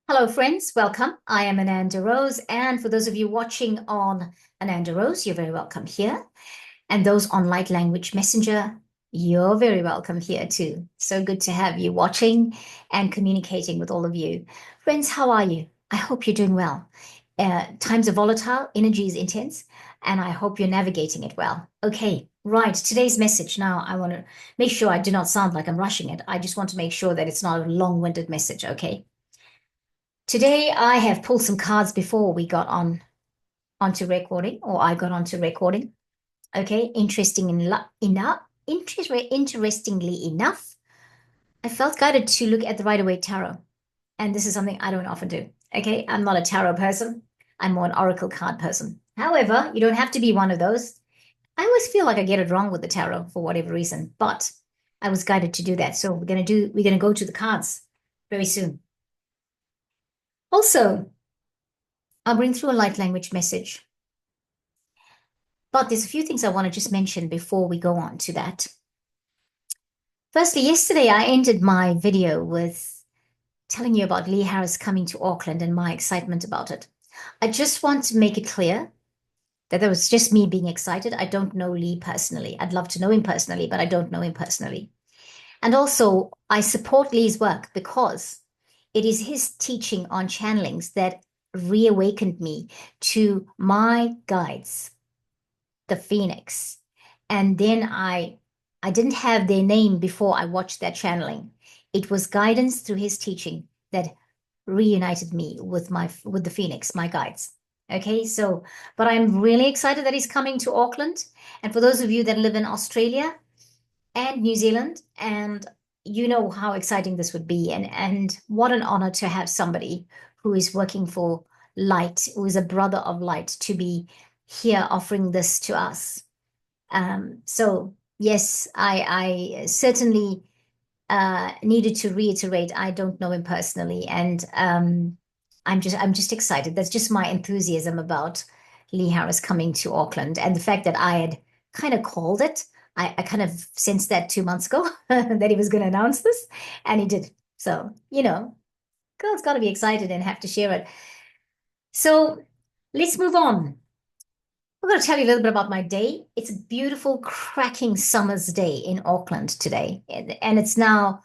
Hello, friends. Welcome. I am Ananda Rose. And for those of you watching on Ananda Rose, you're very welcome here. And those on Light Language Messenger, you're very welcome here too. So good to have you watching and communicating with all of you. Friends, how are you? I hope you're doing well. Times are volatile, energy is intense, and I hope you're navigating it well. Okay, right. Today's message. Now, I want to make sure I do not sound like I'm rushing it. I just want to make sure that it's not a long-winded message, okay? Today, I have pulled some cards before we got onto recording, or I got onto recording. Okay, interestingly enough, I felt guided to look at the Rider Waite Tarot, and this is something I don't often do. Okay, I'm not a tarot person. I'm more an oracle card person. However, you don't have to be one of those. I always feel like I get it wrong with the tarot for whatever reason, but I was guided to do that. So we're gonna go to the cards very soon. Also, I'll bring through a light language message. But there's a few things I want to just mention before we go on to that. Firstly, yesterday I ended my video with telling you about Lee Harris coming to Auckland and my excitement about it. I just want to make it clear that that was just me being excited. I don't know Lee personally. I'd love to know him personally, but I don't know him personally. And also, I support Lee's work because it is his teaching on channelings that reawakened me to my guides, the Phoenix. And then I didn't have their name before I watched that channeling. It was guidance through his teaching that reunited me with the Phoenix, my guides. Okay, so but I'm really excited that he's coming to Auckland. And for those of you that live in Australia and New Zealand, and you know how exciting this would be, and what an honor to have somebody who is working for light, who is a brother of light, to be here offering this to us. So yes, I certainly needed to reiterate I don't know him personally, and I'm just excited. That's just my enthusiasm about Lee Harris coming to Auckland, and the fact that I had kind of called it. I kind of sensed that 2 months ago that he was going to announce this, and he did. So girl's got to be excited and have to share it. So let's move on. I'm going to tell you a little bit about my day. It's a beautiful, cracking summer's day in Auckland today. And it's now,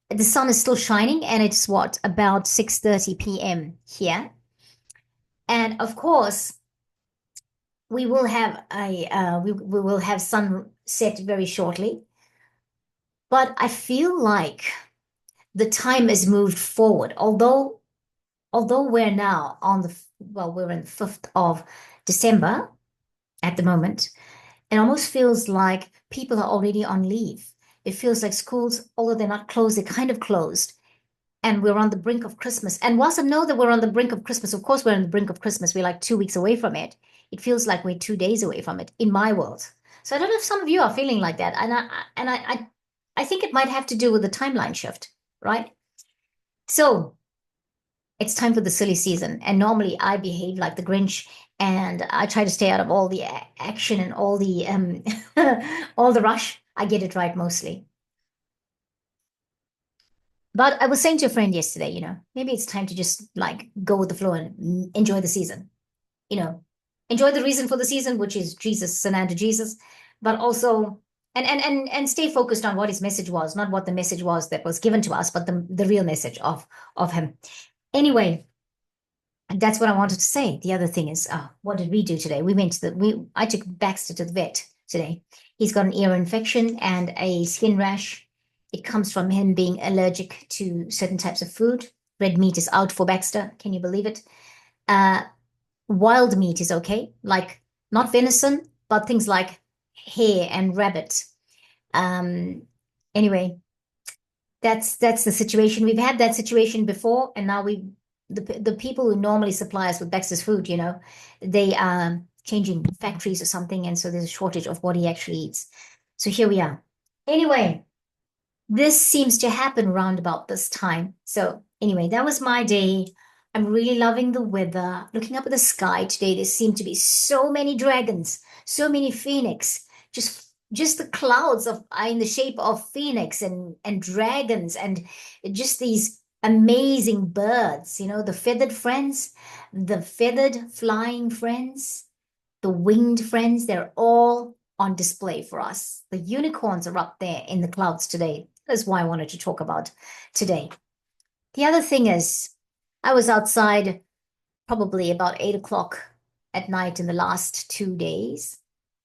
the sun is still shining, and it's what, about 6:30 p.m. here. And of course, we will have sunset very shortly. But I feel like the time has moved forward. Although we're now we're in the 5th of December at the moment. It almost feels like people are already on leave. It feels like schools, although they're not closed, they're kind of closed. And we're on the brink of Christmas. And whilst I know that we're on the brink of Christmas, of course, we're on the brink of Christmas. We're like 2 weeks away from it. It feels like we're 2 days away from it in my world. So I don't know if some of you are feeling like that. And I think it might have to do with the timeline shift, right? So it's time for the silly season. And normally I behave like the Grinch and I try to stay out of all the action and all the all the rush. I get it right mostly. But I was saying to a friend yesterday, maybe it's time to just like go with the flow and enjoy the season. You know, enjoy the reason for the season, which is Jesus, Sananda Jesus, but also and stay focused on what his message was, not what the message was that was given to us, but the real message of him. Anyway, that's what I wanted to say. The other thing is, what did we do today? I took Baxter to the vet today. He's got an ear infection and a skin rash. It comes from him being allergic to certain types of food. Red meat is out for Baxter. Can you believe it? Uh, Wild meat is okay, like not venison, but things like hare and rabbit. Um, anyway, that's the situation. We've had that situation before, and now the people who normally supply us with Baxter's food, they are changing factories or something, and so there's a shortage of what he actually eats. So here we are. Anyway, this seems to happen round about this time. So anyway, that was my day. I'm really loving the weather. Looking up at the sky today, there seem to be so many dragons, so many phoenix, just the clouds of are in the shape of phoenix and dragons and just these amazing birds, you know, the feathered friends, the feathered flying friends, the winged friends, they're all on display for us. The unicorns are up there in the clouds today. That's why I wanted to talk about today. The other thing is, I was outside probably about 8 o'clock at night in the last 2 days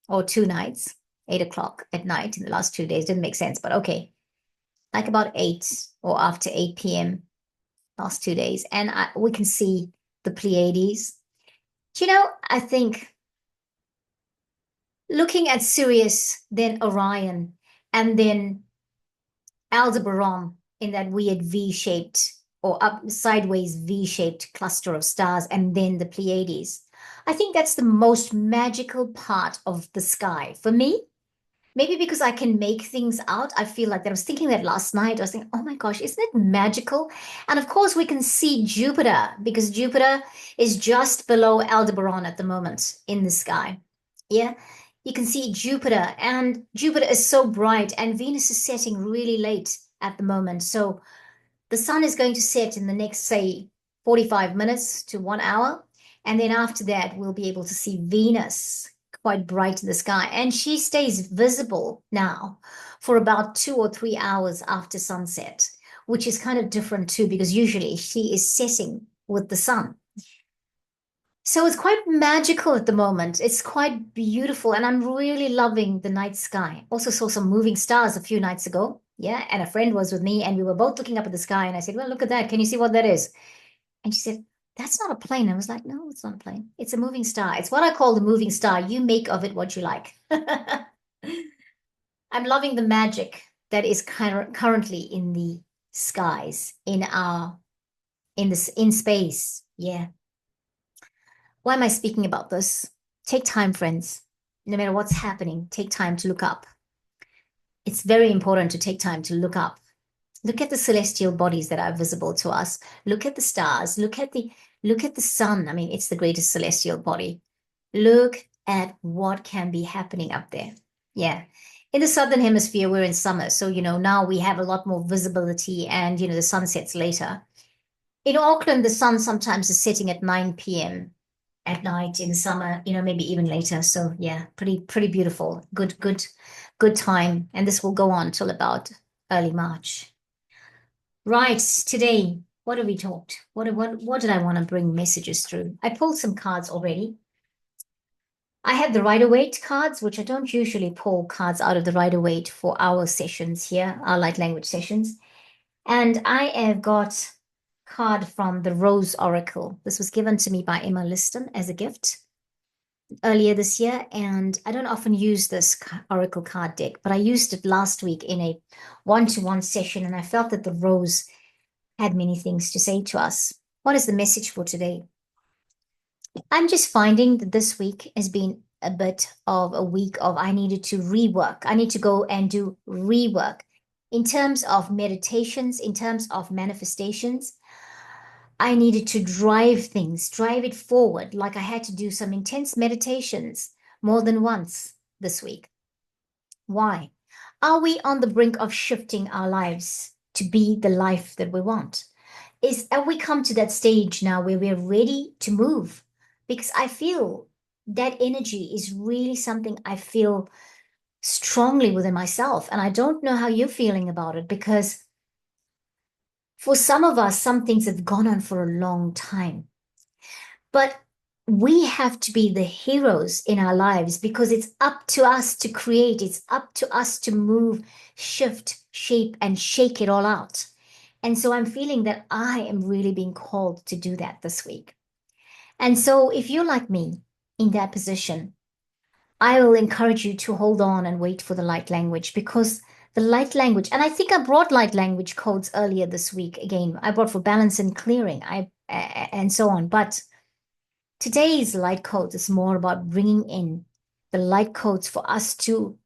or 2 nights, 8 o'clock at night in the last 2 days. Didn't make sense, but okay. Like about 8 or after 8 p.m. last 2 days. And we can see the Pleiades. Do you know, I think looking at Sirius, then Orion, and then Aldebaran in that weird V-shaped or up sideways V-shaped cluster of stars, and then the Pleiades. I think that's the most magical part of the sky for me. Maybe because I can make things out. I feel like that. I was thinking that last night. I was thinking, oh my gosh, isn't it magical? And of course, we can see Jupiter because Jupiter is just below Aldebaran at the moment in the sky. Yeah, you can see Jupiter, and Jupiter is so bright, and Venus is setting really late at the moment. So the sun is going to set in the next, say, 45 minutes to 1 hour. And then after that, we'll be able to see Venus quite bright in the sky. And she stays visible now for about 2 or 3 hours after sunset, which is kind of different too, because usually she is setting with the sun. So it's quite magical at the moment. It's quite beautiful, and I'm really loving the night sky. Also saw some moving stars a few nights ago. Yeah, and a friend was with me, and we were both looking up at the sky, and I said, "Well, look at that. Can you see what that is?" And she said, "That's not a plane." I was like, "No, it's not a plane. It's a moving star. It's what I call the moving star. You make of it what you like." I'm loving the magic that is currently in the skies, in space. Yeah. Why am I speaking about this? Take time, friends. No matter what's happening, take time to look up. It's very important to take time to look up. Look at the celestial bodies that are visible to us. Look at the stars. Look at the sun. I mean, it's the greatest celestial body. Look at what can be happening up there. Yeah. In the southern hemisphere, we're in summer, so now we have a lot more visibility, and the sun sets later. In Auckland, the sun sometimes is setting at 9 p.m. at night in summer, maybe even later. So yeah, pretty beautiful. Good time. And this will go on till about early March. Right, today, what have we talked? What did I want to bring messages through? I pulled some cards already. I have the Rider Waite cards, which I don't usually pull cards out of the Rider Waite for our sessions here, our light language sessions. And I have got card from the Rose Oracle. This was given to me by Emma Liston as a gift earlier this year, and I don't often use this Oracle card deck, but I used it last week in a one-to-one session, and I felt that the Rose had many things to say to us. What is the message for today? I'm just finding that this week has been a bit of a week of I needed to rework. I need to go and do rework in terms of meditations, in terms of manifestations. I needed to drive things, drive it forward. Like I had to do some intense meditations more than once this week. Why? Are we on the brink of shifting our lives to be the life that we want? Have we come to that stage now where we're ready to move? Because I feel that energy is really something I feel strongly within myself. And I don't know how you're feeling about it, because for some of us, some things have gone on for a long time. But we have to be the heroes in our lives, because it's up to us to create. It's up to us to move, shift, shape, and shake it all out. And so I'm feeling that I am really being called to do that this week. And so if you're like me in that position, I will encourage you to hold on and wait for the light language, because the light language, and I think I brought light language codes earlier this week. Again, I brought for balance and clearing, and so on. But today's light code is more about bringing in the light codes for us to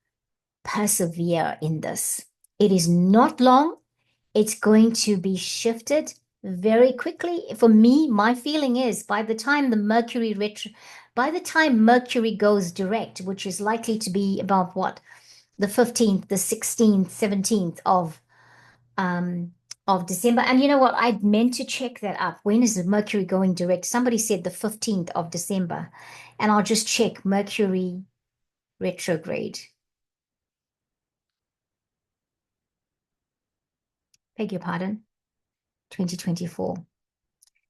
persevere in this. It is not long. It's going to be shifted very quickly. For me, my feeling is by the time Mercury goes direct, which is likely to be about what? The 15th, the 16th, 17th of of December. And you know what? I meant to check that up. When is Mercury going direct? Somebody said the 15th of December. And I'll just check Mercury retrograde. Beg your pardon. 2024.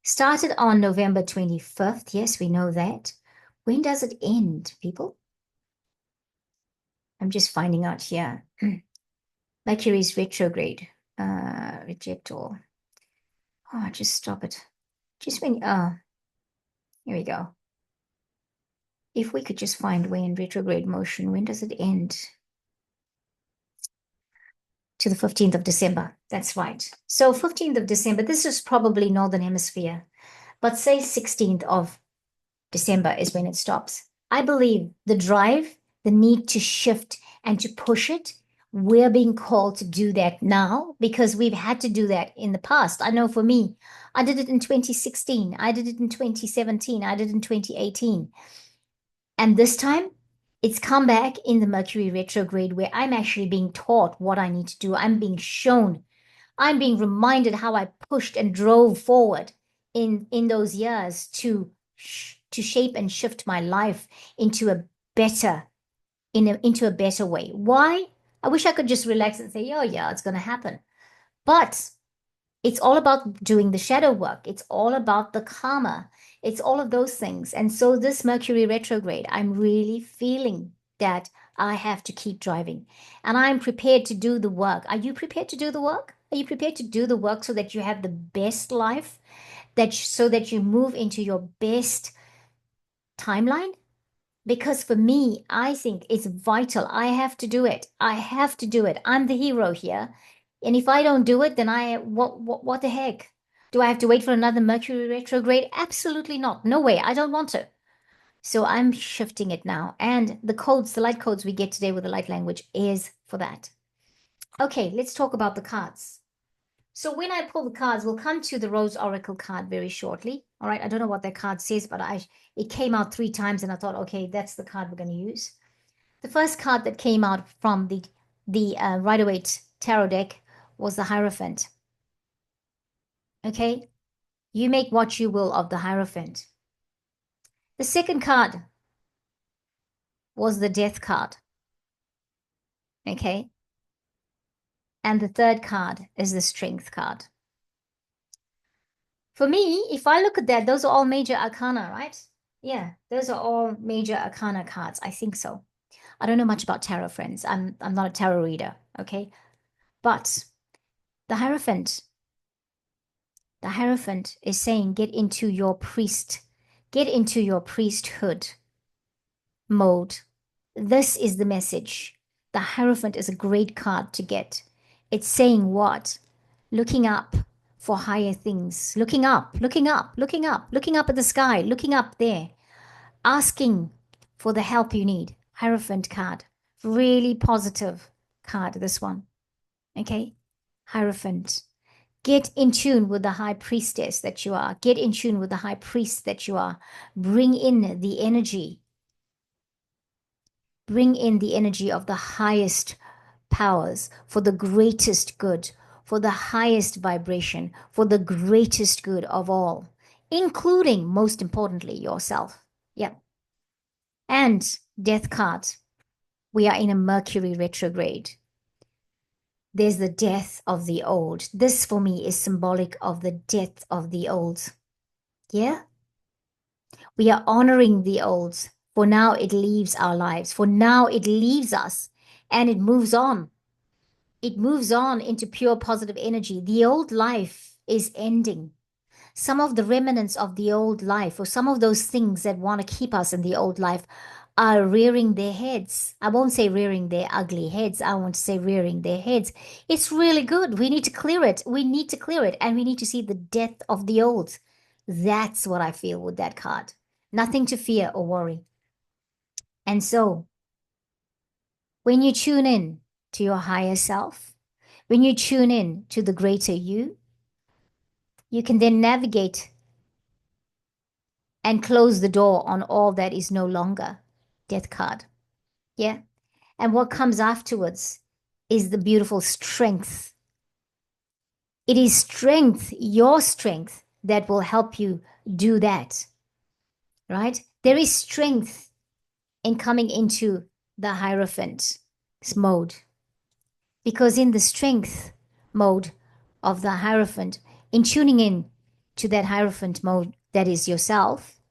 Started on November 25th. Yes, we know that. When does it end, people? I'm just finding out here. Mercury's retrograde. Reject all. Oh, just stop it. Just when, here we go. If we could just find when retrograde motion, when does it end? To the 15th of December. That's right. So 15th of December, this is probably Northern Hemisphere, but say 16th of December is when it stops. I believe the drive, the need to shift and to push it, we're being called to do that now because we've had to do that in the past. I know for me, I did it in 2016, I did it in 2017, I did it in 2018. And this time, it's come back in the Mercury retrograde where I'm actually being taught what I need to do. I'm being shown. I'm being reminded how I pushed and drove forward in those years to shape and shift my life into a better into a better way. Why? I wish I could just relax and say, "Oh yeah, it's going to happen." But it's all about doing the shadow work. It's all about the karma. It's all of those things. And so this Mercury retrograde, I'm really feeling that I have to keep driving. And I'm prepared to do the work. Are you prepared to do the work? Are you prepared to do the work so that you have the best life? So that you move into your best timeline? Because for me, I think it's vital. I have to do it. I have to do it. I'm the hero here. And if I don't do it, then what the heck? Do I have to wait for another Mercury retrograde? Absolutely not. No way. I don't want to. So I'm shifting it now. And the codes, the light codes we get today with the light language is for that. Okay, let's talk about the cards. So when I pull the cards, we'll come to the Rose Oracle card very shortly. All right, I don't know what that card says, but it came out 3 times and I thought, okay, that's the card we're going to use. The first card that came out from the Rider Waite Tarot Deck was the Hierophant. Okay, you make what you will of the Hierophant. The second card was the Death card. Okay, and the third card is the Strength card. For me, if I look at that, those are all major arcana, right? Yeah, those are all major arcana cards. I think so. I don't know much about tarot, friends. I'm not a tarot reader, okay? But the the Hierophant is saying get into your priesthood mode. This is the message. The Hierophant is a great card to get. It's saying what? Looking up for higher things. Looking up, looking up, looking up, looking up at the sky, looking up there. Asking for the help you need. Hierophant card. Really positive card, this one. Okay? Hierophant. Get in tune with the high priestess that you are. Get in tune with the high priest that you are. Bring in the energy. Bring in the energy of the highest powers for the greatest good, for the highest vibration, for the greatest good of all, including, most importantly, yourself. Yep. And death card. We are in a Mercury retrograde. There's the death of the old. This for me is symbolic of the death of the old. Yeah? We are honoring the old. For now, it leaves our lives. For now, it leaves us and it moves on. It moves on into pure positive energy. The old life is ending. Some of the remnants of the old life, or some of those things that want to keep us in the old life, are rearing their heads. I won't say rearing their ugly heads. I want to say rearing their heads. It's really good. We need to clear it. We need to clear it. And we need to see the death of the old. That's what I feel with that card. Nothing to fear or worry. And so, when you tune in to your higher self, when you tune in to the greater you can then navigate and close the door on all that is no longer death card. Yeah. And what comes afterwards is the beautiful strength It is strength, your strength, that will help you do that, right? There is strength in coming into the Hierophant mode, because in the strength mode of the Hierophant, in tuning in to that Hierophant mode that is yourself,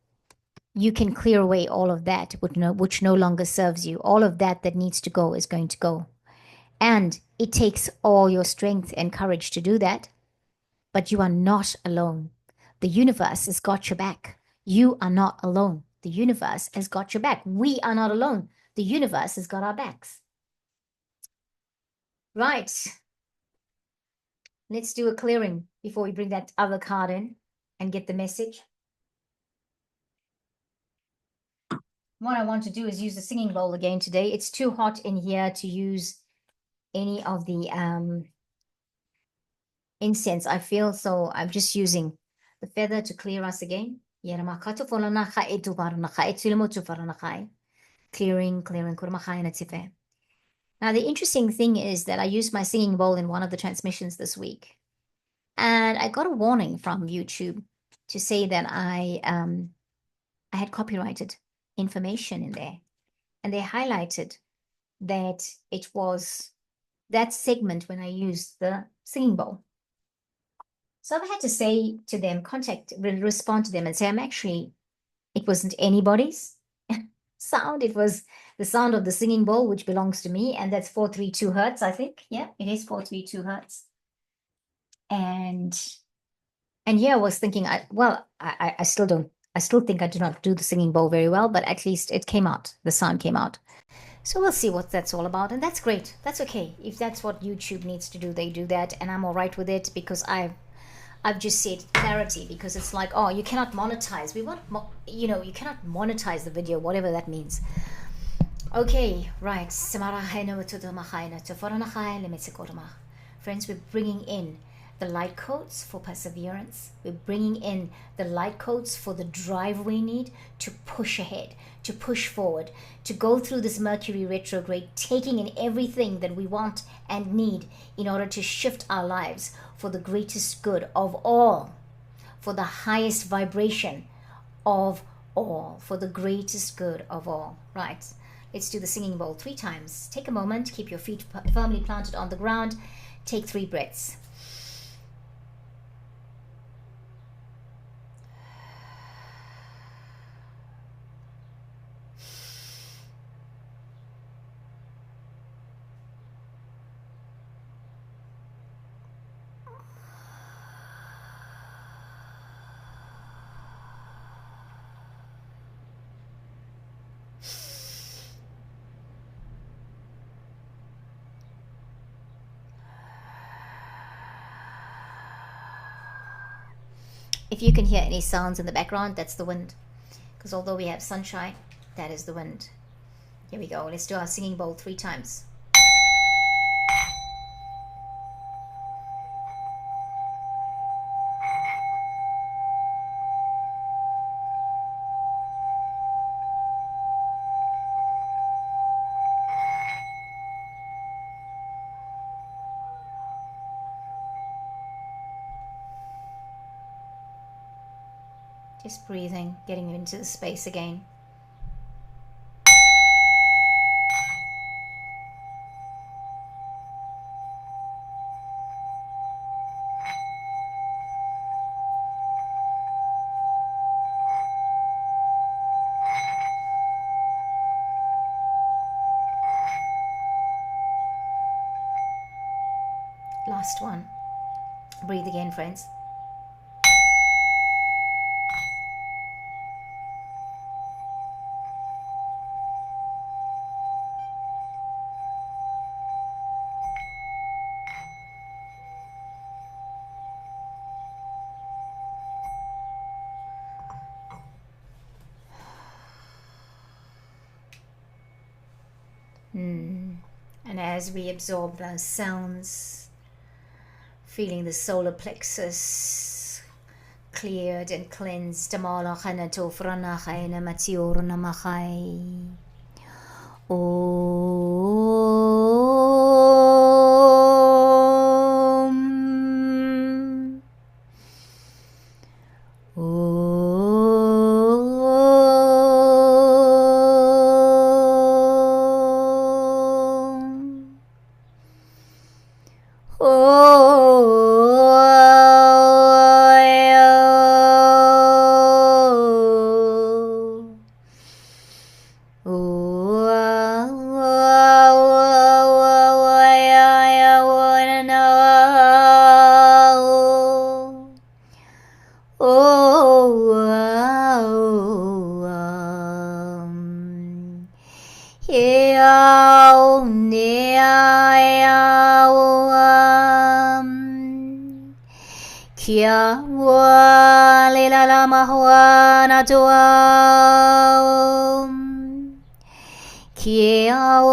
you can clear away all of that which no longer serves you. All of that that needs to go is going to go. And it takes all your strength and courage to do that. But you are not alone. The universe has got your back. You are not alone. The universe has got your back. We are not alone. The universe has got our backs. Right. Let's do a clearing before we bring that other card in and get the message. What I want to do is use the singing bowl again today. It's too hot in here to use any of the incense, I feel, so I'm just using the feather to clear us again. Clearing. Now, the interesting thing is that I used my singing bowl in one of the transmissions this week, and I got a warning from YouTube to say that I had copyrighted information in there, and they highlighted that it was that segment when I used the singing bowl. So I had to say to them, respond to them and say, it wasn't anybody's sound. It was the sound of the singing bowl, which belongs to me. And that's 432 hertz, I think. Yeah, it is 432 hertz. And yeah, I was thinking, I still think I do not do the singing bowl very well, but at least it came out. The sound came out. So we'll see what that's all about. And that's great. That's okay. If that's what YouTube needs to do, they do that. And I'm all right with it, because I've just said clarity, because it's like, oh, you cannot monetize. You cannot monetize the video, whatever that means. Okay, right. Friends, we're bringing in the light codes for perseverance. We're bringing in the light codes for the drive we need to push ahead, to push forward, to go through this Mercury retrograde, taking in everything that we want and need in order to shift our lives for the greatest good of all, for the highest vibration of all, for the greatest good of all. Right. Let's do the singing bowl 3 times. Take a moment, keep your feet firmly planted on the ground. Take 3 breaths. If you can hear any sounds in the background, that's the wind. Because although we have sunshine, that is the wind. Here we go. Let's do our singing bowl 3 times. Just breathing, getting into the space again. Last one. Breathe again, friends. And as we absorb those sounds, feeling the solar plexus cleared and cleansed. Om. Kia wa le la la mahua na toa Kia wa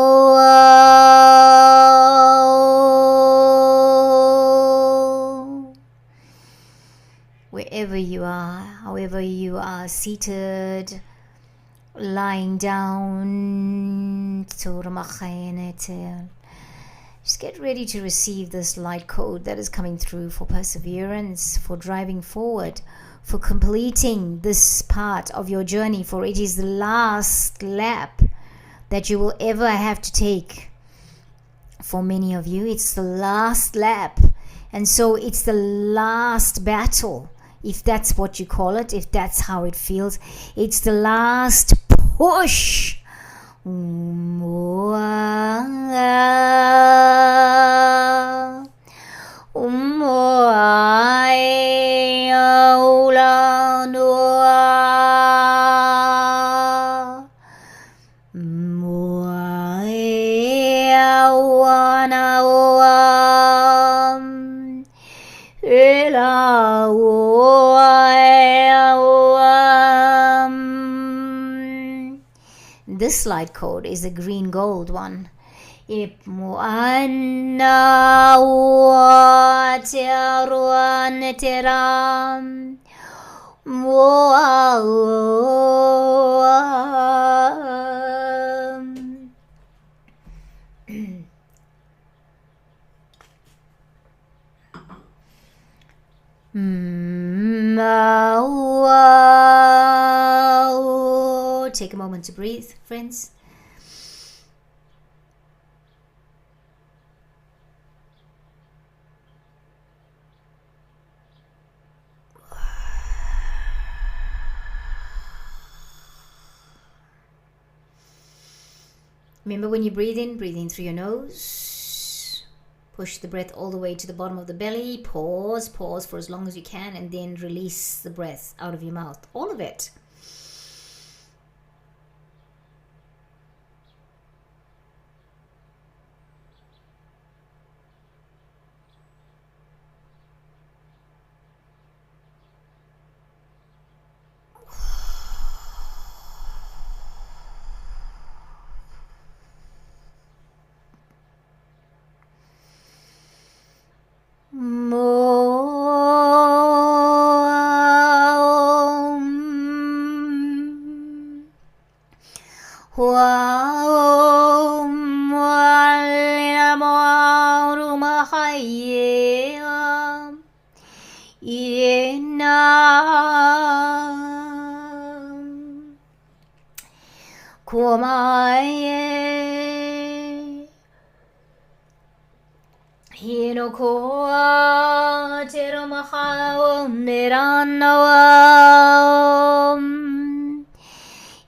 wherever you are, however you are seated, lying down, just get ready to receive this light code that is coming through for perseverance, for driving forward, for completing this part of your journey, for it is the last lap that you will ever have to take. For many of you, it's the last lap. And so it's the last battle, if that's what you call it, if that's how it feels. It's the last push. This light code is the green gold one. Take a moment to breathe, friends. Remember, when you breathe in through your nose. Push the breath all the way to the bottom of the belly. Pause for as long as you can, and then release the breath out of your mouth. All of it.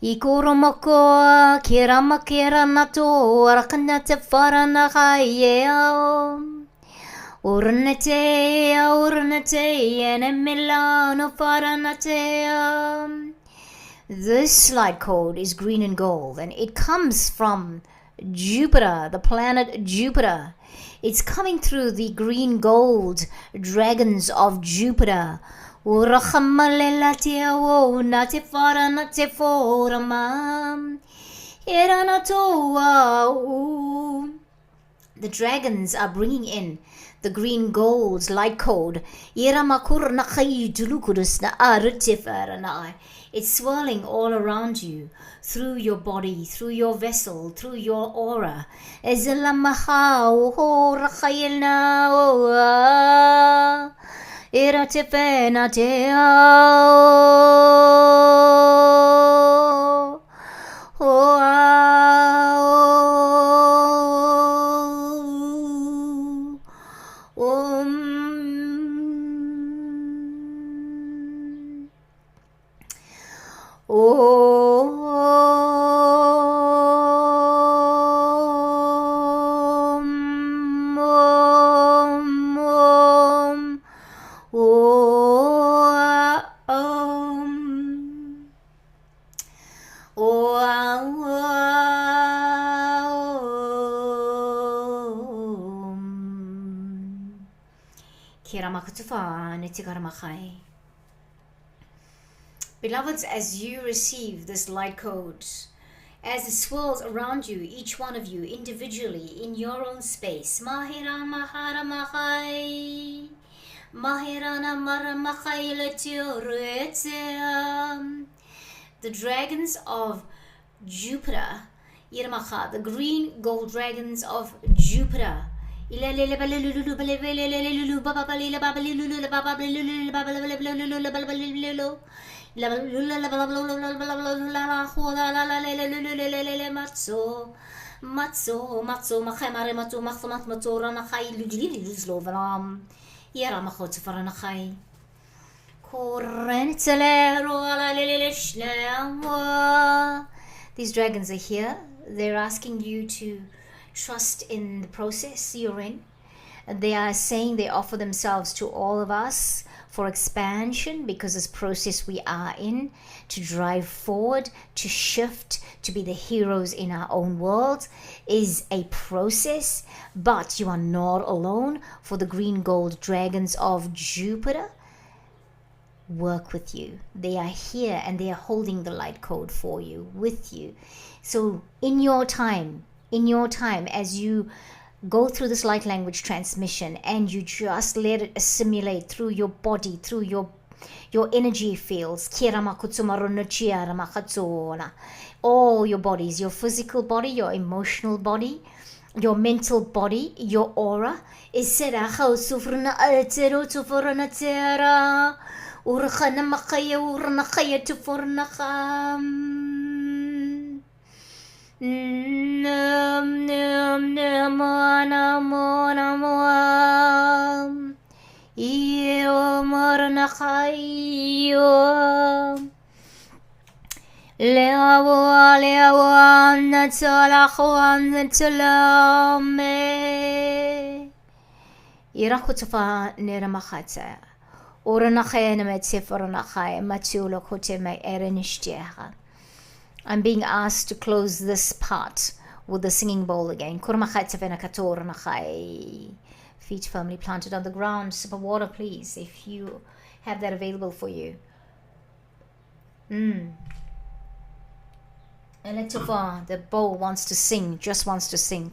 Ikurumoko kirama kirana to rakana te farana kaya urnate and milano faranate. This light code is green and gold, and it comes from Jupiter, the planet Jupiter. It's coming through the green gold dragons of Jupiter. The dragons are bringing in the green gold light code. It's swirling all around you, through your body, through your vessel, through your aura. Iratefena deo. Beloveds, as you receive this light code, as it swirls around you, each one of you individually in your own space, Mahiran Mahara Mahai, Mahirana Mara Mahai the dragons of Jupiter, Irmacha, the green gold dragons of Jupiter. These dragons are here. They're asking you to trust in the process you're in. They are saying they offer themselves to all of us for expansion, because this process we are in, to drive forward, to shift, to be the heroes in our own world, is a process. But you are not alone, for the green gold dragons of Jupiter work with you. They are here and they are holding the light code for you, with you. So in your time, as you go through this light language transmission and you just let it assimilate through your body, through your energy fields, all your bodies, your physical body, your emotional body, your mental body, your aura, is I'm being asked to close this part with the singing bowl again. Feet firmly planted on the ground. Sip of water, please, if you have that available for you. And the bowl wants to sing, just wants to sing.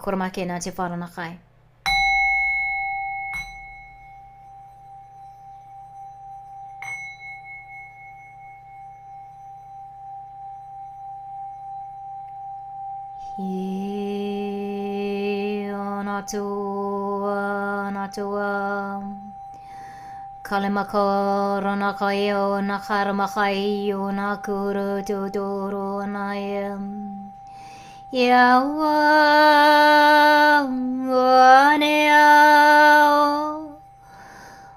Kalimakoro nakayo nakarmakayo nakuru tuduru nayam yawa waneo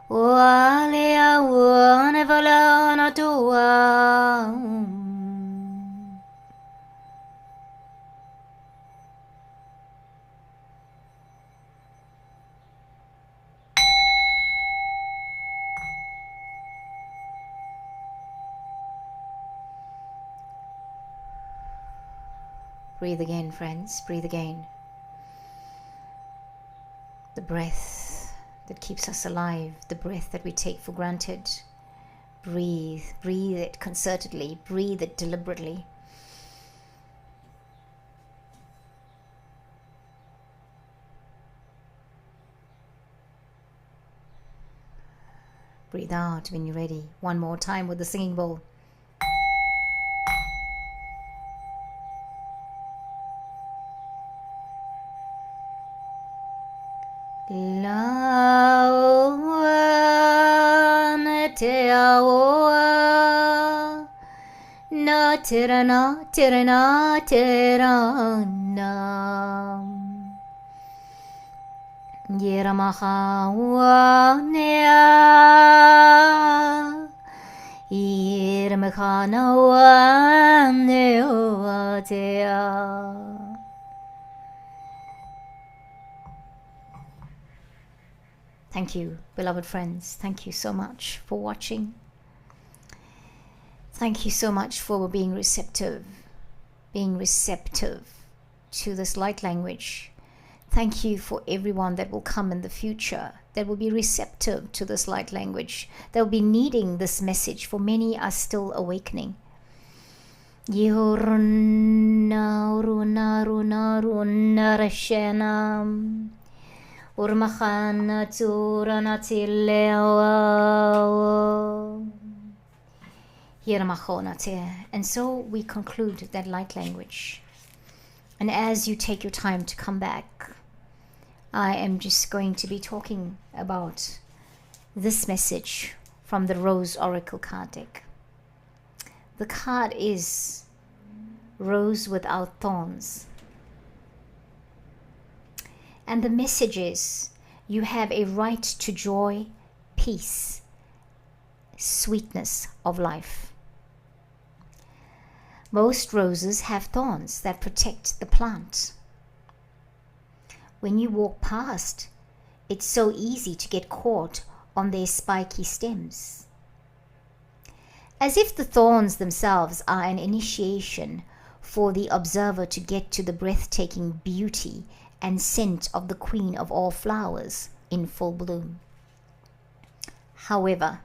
walea wanevala natua. Breathe again, friends. Breathe again. The breath that keeps us alive, the breath that we take for granted. Breathe. Breathe it concertedly. Breathe it deliberately. Breathe out when you're ready. One more time with the singing bowl. oa. Na tirana, tirana, tirana. Yeramaha wa nea. Yermekana wa nea tea. Thank you, beloved friends. Thank you so much for watching. Thank you so much for being receptive to this light language. Thank you for everyone that will come in the future, that will be receptive to this light language. They'll be needing this message, for many are still awakening. Yoruna runa runa runa rashanam. Urmachana turana tileo. And so we conclude that light language. And as you take your time to come back, I am just going to be talking about this message from the Rose Oracle card deck. The card is Rose Without Thorns. And the message is, you have a right to joy, peace, sweetness of life. Most roses have thorns that protect the plant. When you walk past, it's so easy to get caught on their spiky stems. As if the thorns themselves are an initiation for the observer to get to the breathtaking beauty and scent of the queen of all flowers in full bloom. However,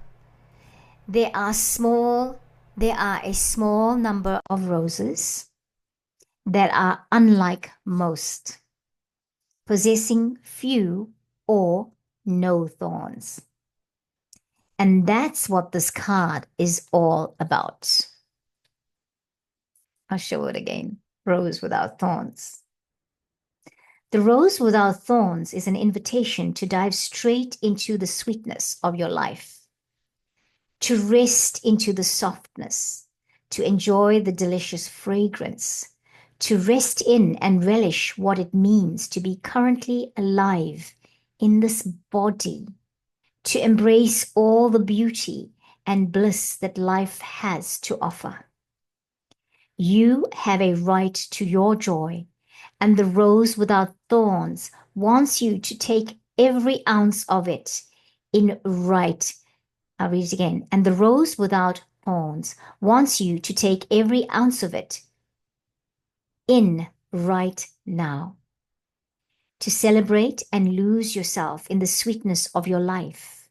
there are a small number of roses that are unlike most, possessing few or no thorns. And that's what this card is all about. I'll show it again. Rose without thorns. The rose without thorns is an invitation to dive straight into the sweetness of your life, to rest into the softness, to enjoy the delicious fragrance, to rest in and relish what it means to be currently alive in this body, to embrace all the beauty and bliss that life has to offer. You have a right to your joy, and the rose without thorns wants you to take every ounce of it in right. I'll read it again. And the rose without thorns wants you to take every ounce of it in right now, to celebrate and lose yourself in the sweetness of your life.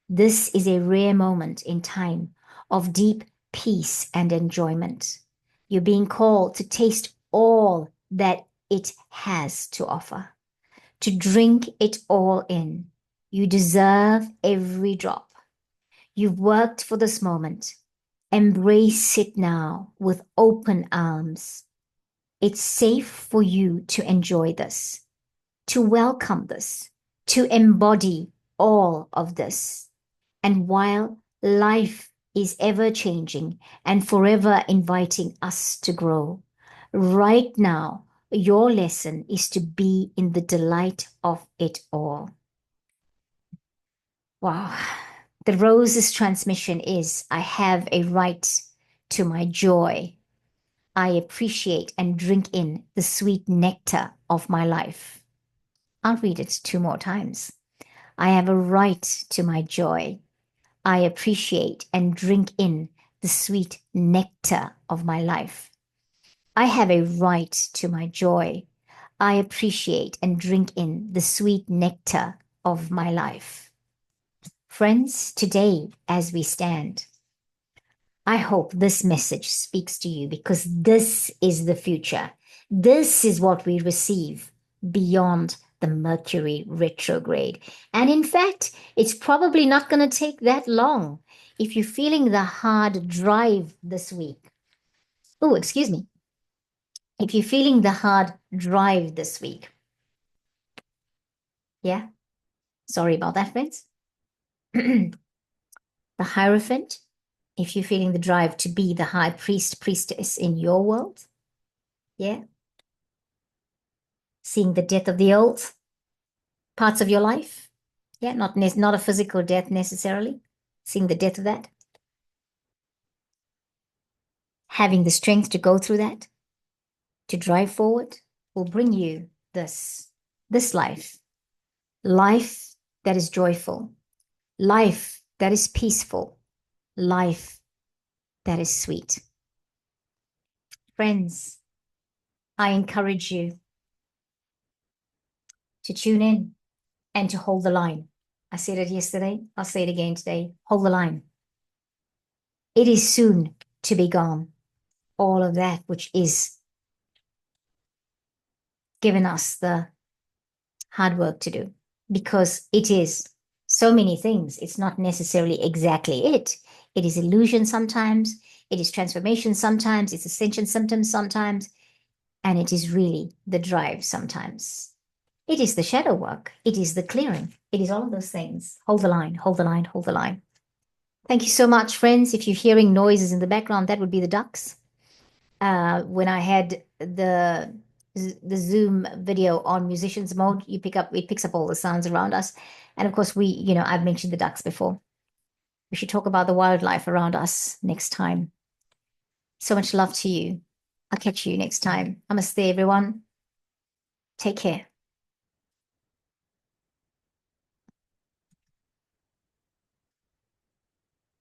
This is a rare moment in time of deep peace and enjoyment. You're being called to taste all that it has to offer, to drink it all in. You deserve every drop. You've worked for this moment. Embrace it now with open arms. It's safe for you to enjoy this, to welcome this, to embody all of this. And while life is ever changing and forever inviting us to grow, right now, your lesson is to be in the delight of it all. Wow. The rose's transmission is, I have a right to my joy. I appreciate and drink in the sweet nectar of my life. I'll read it 2 more times. I have a right to my joy. I appreciate and drink in the sweet nectar of my life. I have a right to my joy. I appreciate and drink in the sweet nectar of my life. Friends, today as we stand, I hope this message speaks to you, because this is the future. This is what we receive beyond the Mercury retrograde. And in fact, it's probably not going to take that long. If you're feeling the hard drive this week, oh, excuse me. If you're feeling the hard drive this week, yeah, sorry about that, friends. the Hierophant, if you're feeling the drive to be the high priest, priestess in your world. Yeah. Seeing the death of the old parts of your life. Yeah, not a physical death necessarily. Seeing the death of that. Having the strength to go through that, to drive forward, will bring you this life. Life that is joyful. Life that is peaceful. Life that is sweet. Friends, I encourage you to tune in and to hold the line. I said it yesterday. I'll say it again today. Hold the line. It is soon to be gone. All of that which is given us the hard work to do, because it is so many things. It's not necessarily exactly it. It is illusion sometimes. It is transformation sometimes. It's ascension symptoms sometimes. And it is really the drive sometimes. It is the shadow work. It is the clearing. It is all of those things. Hold the line, hold the line, hold the line. Thank you so much, friends. If you're hearing noises in the background, that would be the ducks. When I had the Zoom video on musicians mode, it picks up all the sounds around us. And of course, I've mentioned the ducks before. We should talk about the wildlife around us next time. So much love to you. I'll catch you next time. Namaste, everyone. Take care.